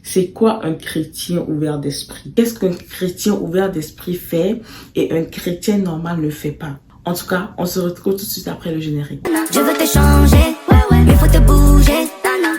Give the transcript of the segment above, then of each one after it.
C'est quoi un chrétien ouvert d'esprit? Qu'est-ce qu'un chrétien ouvert d'esprit fait et un chrétien normal ne fait pas? En tout cas, on se retrouve tout de suite après le générique. Je veux te changer, mais faut te bouger.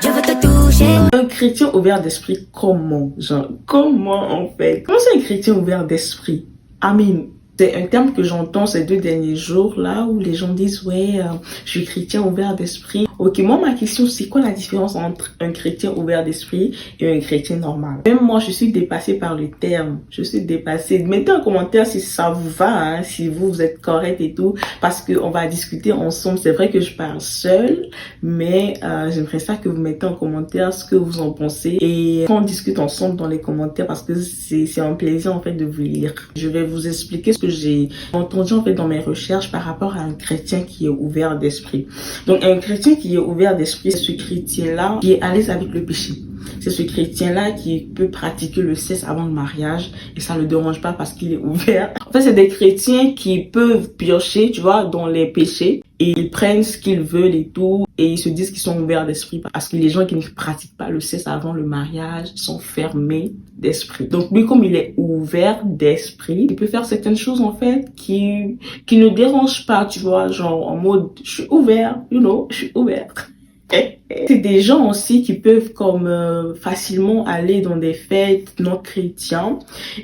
Je veux te toucher. Un chrétien ouvert d'esprit, comment? Genre, comment en fait? Comment c'est un chrétien ouvert d'esprit? Amen. C'est un terme que j'entends ces 2 derniers jours là où les gens disent ouais, je suis chrétien ouvert d'esprit. Ok, moi ma question c'est quoi la différence entre un chrétien ouvert d'esprit et un chrétien normal? Même moi je suis dépassée par le terme, je suis dépassée. Mettez en commentaire si ça vous va, hein, si vous êtes correct et tout, parce que on va discuter ensemble. C'est vrai que je parle seule, mais j'aimerais ça que vous mettez en commentaire ce que vous en pensez et qu'on discute ensemble dans les commentaires parce que c'est un plaisir en fait de vous lire. Je vais vous expliquer ce que j'ai entendu en fait dans mes recherches par rapport à un chrétien qui est ouvert d'esprit. Donc un chrétien qui est ouvert d'esprit, c'est ce chrétien-là qui est à l'aise avec le péché. C'est ce chrétien-là qui peut pratiquer le sexe avant le mariage et ça ne le dérange pas parce qu'il est ouvert. En fait, c'est des chrétiens qui peuvent piocher, tu vois, dans les péchés et ils prennent ce qu'ils veulent et tout et ils se disent qu'ils sont ouverts d'esprit parce que les gens qui ne pratiquent pas le sexe avant le mariage sont fermés d'esprit. Donc lui, comme il est ouvert d'esprit, il peut faire certaines choses en fait qui ne dérangent pas, tu vois, genre en mode je suis ouvert, je suis ouvert. C'est des gens aussi qui peuvent comme facilement aller dans des fêtes non chrétiens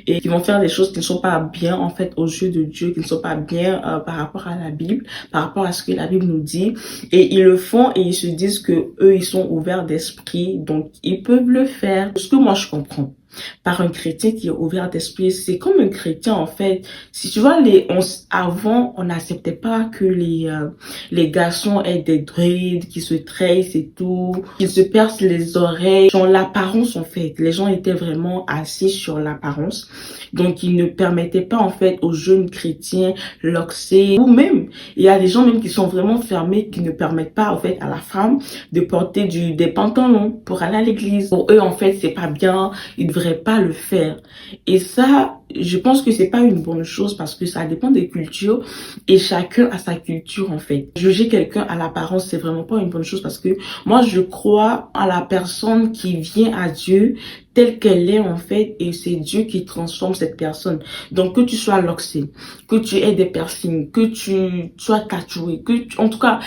et qui vont faire des choses qui ne sont pas bien en fait aux yeux de Dieu, qui ne sont pas bien par rapport à la Bible, par rapport à ce que la Bible nous dit, et ils le font et ils se disent que eux ils sont ouverts d'esprit, donc ils peuvent le faire. Ce que moi je comprends par un chrétien qui est ouvert d'esprit, c'est comme un chrétien en fait. Si tu vois, avant on n'acceptait pas que les garçons aient des dreads, qui se tressent et tout, qui se percent les oreilles, dans l'apparence en fait. Les gens étaient vraiment assis sur l'apparence, donc ils ne permettaient pas en fait aux jeunes chrétiens l'oxé, ou même il y a des gens même qui sont vraiment fermés, qui ne permettent pas en fait à la femme de porter des pantalons pour aller à l'église. Pour eux en fait c'est pas bien, ils devraient pas le faire. Et ça, je pense que c'est pas une bonne chose parce que ça dépend des cultures et chacun a sa culture en fait. Juger quelqu'un à l'apparence, c'est vraiment pas une bonne chose parce que moi je crois à la personne qui vient à Dieu telle qu'elle est en fait et c'est Dieu qui transforme cette personne. Donc que tu sois loxé, que tu aies des piercings, que tu sois tatoué, en tout cas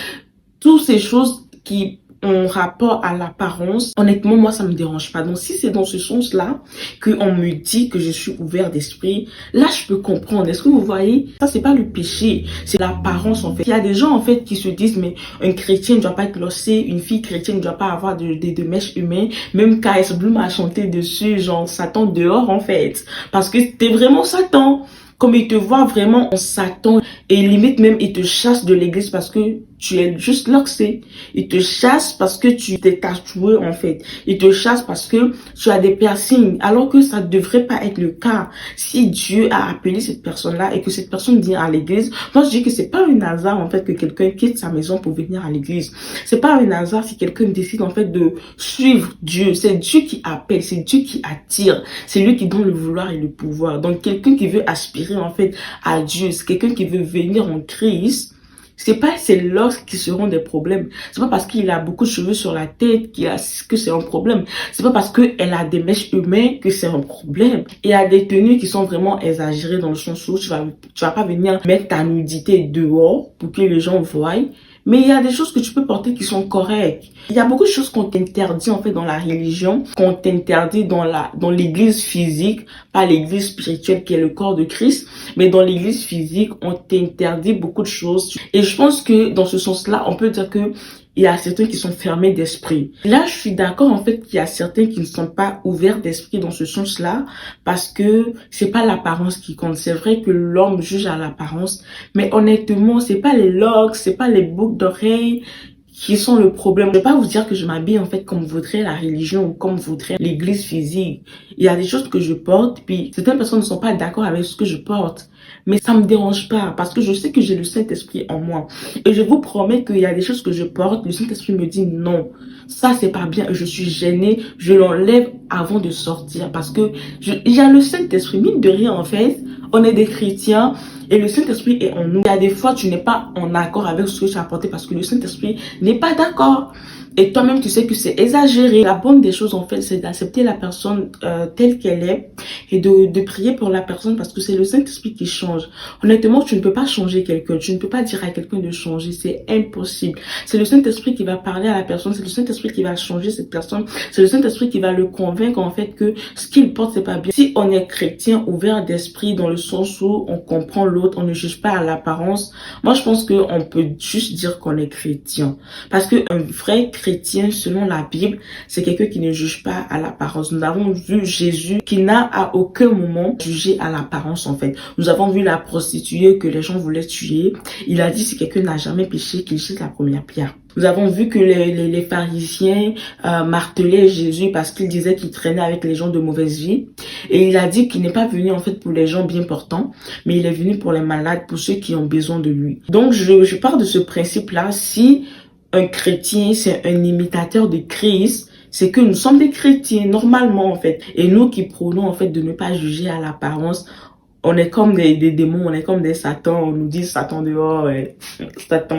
toutes ces choses qui en rapport à l'apparence, honnêtement moi ça me dérange pas. Donc si c'est dans ce sens là que on me dit que je suis ouvert d'esprit, là je peux comprendre. Est-ce que vous voyez, ça c'est pas le péché, c'est l'apparence en fait. Il y a des gens en fait qui se disent mais un chrétien ne doit pas être lossé, une fille chrétienne ne doit pas avoir de mèches humaines. Même KS Bloom a chanté dessus, genre Satan dehors en fait, parce que t'es vraiment Satan. Comme il te voit vraiment en Satan et limite même il te chasse de l'église parce que tu es juste loxé. Il te chasse parce que tu t'es tatoué en fait. Il te chasse parce que tu as des piercings alors que ça devrait pas être le cas. Si Dieu a appelé cette personne-là et que cette personne vient à l'église, moi je dis que c'est pas un hasard en fait que quelqu'un quitte sa maison pour venir à l'église. C'est pas un hasard si quelqu'un décide en fait de suivre Dieu. C'est Dieu qui appelle, c'est Dieu qui attire. C'est lui qui donne le vouloir et le pouvoir. Donc quelqu'un qui veut aspirer en fait à Dieu, c'est quelqu'un qui veut venir en Christ. C'est pas ses locks qui seront des problèmes. C'est pas parce qu'il a beaucoup de cheveux sur la tête que c'est un problème. C'est pas parce qu'elle a des mèches humaines que c'est un problème. Il y a des tenues qui sont vraiment exagérées dans le sens où tu vas pas venir mettre ta nudité dehors pour que les gens voient. Mais il y a des choses que tu peux porter qui sont correctes. Il y a beaucoup de choses qu'on t'interdit en fait dans la religion, qu'on t'interdit dans l'église physique, pas l'église spirituelle qui est le corps de Christ, mais dans l'église physique, on t'interdit beaucoup de choses. Et je pense que dans ce sens-là, on peut dire que il y a certains qui sont fermés d'esprit. Là, je suis d'accord en fait qu'il y a certains qui ne sont pas ouverts d'esprit dans ce sens-là parce que c'est pas l'apparence qui compte. C'est vrai que l'homme juge à l'apparence, mais honnêtement, c'est pas les locks, c'est pas les boucles d'oreilles qui sont le problème. Je vais pas vous dire que je m'habille en fait comme voudrait la religion ou comme voudrait l'église physique. Il y a des choses que je porte, puis certaines personnes ne sont pas d'accord avec ce que je porte. Mais ça me dérange pas parce que je sais que j'ai le Saint-Esprit en moi. Et je vous promets qu'il y a des choses que je porte, le Saint-Esprit me dit non, ça c'est pas bien, je suis gênée, je l'enlève avant de sortir parce que il y a le Saint-Esprit, mine de rien en fait, on est des chrétiens et le Saint-Esprit est en nous. Il y a des fois tu n'es pas en accord avec ce que tu as porté parce que le Saint-Esprit n'est pas d'accord. et toi-même tu sais que c'est exagéré. La bonne des choses en fait, c'est d'accepter la personne telle qu'elle est et de prier pour la personne parce que c'est le Saint-Esprit qui change. Honnêtement, tu ne peux pas changer quelqu'un, tu ne peux pas dire à quelqu'un de changer, c'est impossible. C'est le Saint-Esprit qui va parler à la personne, c'est le Saint-Esprit qui va changer cette personne, c'est le Saint-Esprit qui va le convaincre en fait que ce qu'il porte c'est pas bien. Si on est chrétien ouvert d'esprit dans le sens où on comprend l'autre, on ne juge pas à l'apparence, moi je pense qu'on peut juste dire qu'on est chrétien. Parce que un vrai chrétien, selon la Bible, c'est quelqu'un qui ne juge pas à l'apparence. Nous avons vu Jésus qui n'a à aucun moment jugé à l'apparence en fait. Nous avons vu la prostituée que les gens voulaient tuer. Il a dit si quelqu'un n'a jamais péché, qu'il jette la première pierre. Nous avons vu que les pharisiens martelaient Jésus parce qu'il disait qu'il traînait avec les gens de mauvaise vie. Et il a dit qu'il n'est pas venu en fait pour les gens bien portants, mais il est venu pour les malades, pour ceux qui ont besoin de lui. Donc je pars de ce principe-là. Si un chrétien, c'est un imitateur de Christ, c'est que nous sommes des chrétiens normalement en fait. Et nous qui prônons en fait de ne pas juger à l'apparence, on est comme des démons, on est comme des satans, on nous dit Satan dehors,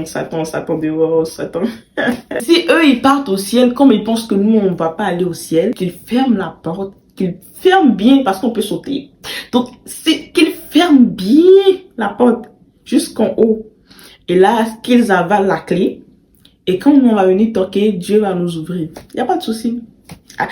Satan dehors, Satan. Si eux ils partent au ciel, comme ils pensent que nous on va pas aller au ciel, qu'ils ferment la porte, qu'ils ferment bien parce qu'on peut sauter. Donc c'est qu'ils ferment bien la porte jusqu'en haut. Et là, qu'ils avalent la clé. Et quand on va venir toquer, Dieu va nous ouvrir. Il n'y a pas de souci.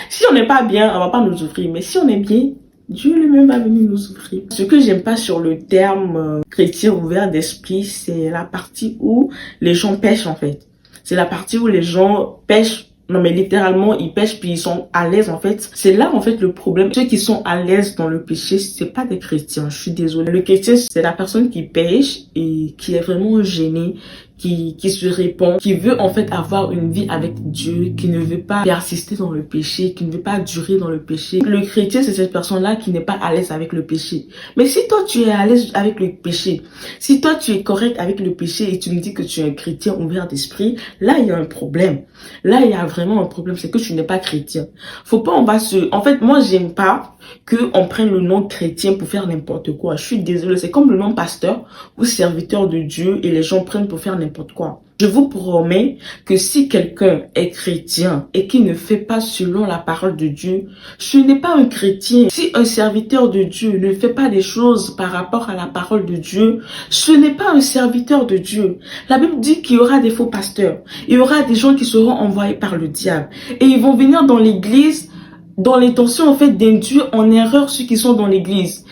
Si on n'est pas bien, on va pas nous ouvrir. Mais si on est bien, Dieu lui-même va venir nous ouvrir. Ce que j'aime pas sur le terme chrétien ouvert d'esprit, c'est la partie où les gens pêchent en fait. C'est la partie où les gens pêchent. Non mais littéralement ils pêchent puis ils sont à l'aise en fait. C'est là en fait le problème. Ceux qui sont à l'aise dans le péché, c'est pas des chrétiens. Je suis désolée. Le chrétien c'est la personne qui pêche et qui est vraiment gênée, qui se répand, qui veut en fait avoir une vie avec Dieu, qui ne veut pas persister dans le péché, qui ne veut pas durer dans le péché. Le chrétien c'est cette personne-là qui n'est pas à l'aise avec le péché. Mais si toi tu es à l'aise avec le péché, si toi tu es correct avec le péché et tu me dis que tu es un chrétien ouvert d'esprit, là il y a un problème. Là il y a vraiment un problème, c'est que tu n'es pas chrétien. Faut pas en fait moi j'aime pas que on prenne le nom chrétien pour faire n'importe quoi. Je suis désolée, c'est comme le nom pasteur ou serviteur de Dieu et les gens prennent pour faire n'importe quoi. Je vous promets que si quelqu'un est chrétien et qui ne fait pas selon la parole de Dieu, ce n'est pas un chrétien. Si un serviteur de Dieu ne fait pas des choses par rapport à la parole de Dieu, ce n'est pas un serviteur de Dieu. La Bible dit qu'il y aura des faux pasteurs. Il y aura des gens qui seront envoyés par le diable. Et ils vont venir dans l'église dans l'intention en fait d'induire en erreur ceux qui sont dans l'église.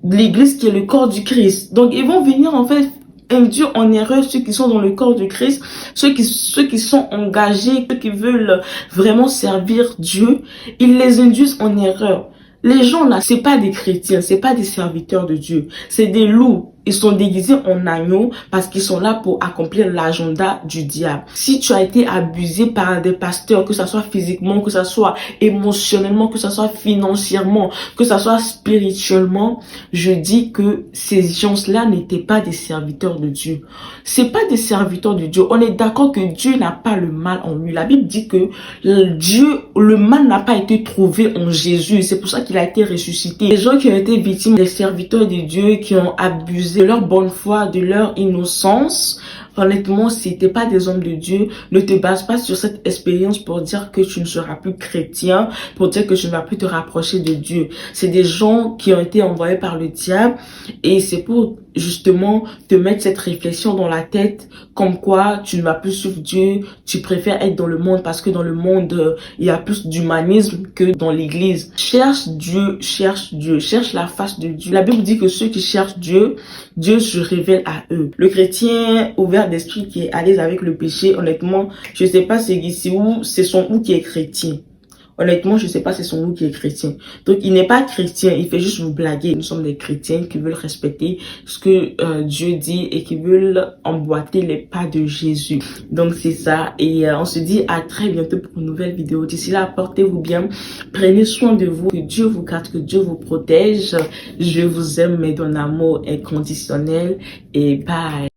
L'église qui est le corps du Christ. Donc ils vont venir en fait induire en erreur ceux qui sont dans le corps du Christ, ceux qui sont engagés, ceux qui veulent vraiment servir Dieu, ils les induisent en erreur. Les gens là, c'est pas des chrétiens, c'est pas des serviteurs de Dieu, c'est des loups. Ils sont déguisés en agneaux parce qu'ils sont là pour accomplir l'agenda du diable. Si tu as été abusé par des pasteurs, que ça soit physiquement, que ça soit émotionnellement, que ça soit financièrement, que ça soit spirituellement, je dis que ces gens-là n'étaient pas des serviteurs de Dieu. C'est pas des serviteurs de Dieu. On est d'accord que Dieu n'a pas le mal en lui. La Bible dit que le mal n'a pas été trouvé en Jésus. C'est pour ça qu'il a été ressuscité. Les gens qui ont été victimes des serviteurs de Dieu, qui ont abusé de leur bonne foi, de leur innocence, honnêtement, si t'es pas des hommes de Dieu, ne te base pas sur cette expérience pour dire que tu ne seras plus chrétien, pour dire que tu ne vas plus te rapprocher de Dieu. C'est des gens qui ont été envoyés par le diable et c'est pour justement te mettre cette réflexion dans la tête comme quoi tu ne vas plus suivre Dieu, tu préfères être dans le monde parce que dans le monde il y a plus d'humanisme que dans l'église. Cherche Dieu, cherche la face de Dieu. La Bible dit que ceux qui cherchent Dieu, Dieu se révèle à eux. Le chrétien ouvert d'esprit qui est à l'aise avec le péché, honnêtement, je sais pas c'est son où qui est chrétien. Honnêtement, je sais pas c'est son nom qui est chrétien. Donc, il n'est pas chrétien, il fait juste vous blaguer. Nous sommes des chrétiens qui veulent respecter ce que Dieu dit et qui veulent emboîter les pas de Jésus. Donc, c'est ça. Et on se dit à très bientôt pour une nouvelle vidéo. D'ici là, portez-vous bien. Prenez soin de vous. Que Dieu vous garde, que Dieu vous protège. Je vous aime, mais d'un amour inconditionnel. Et bye.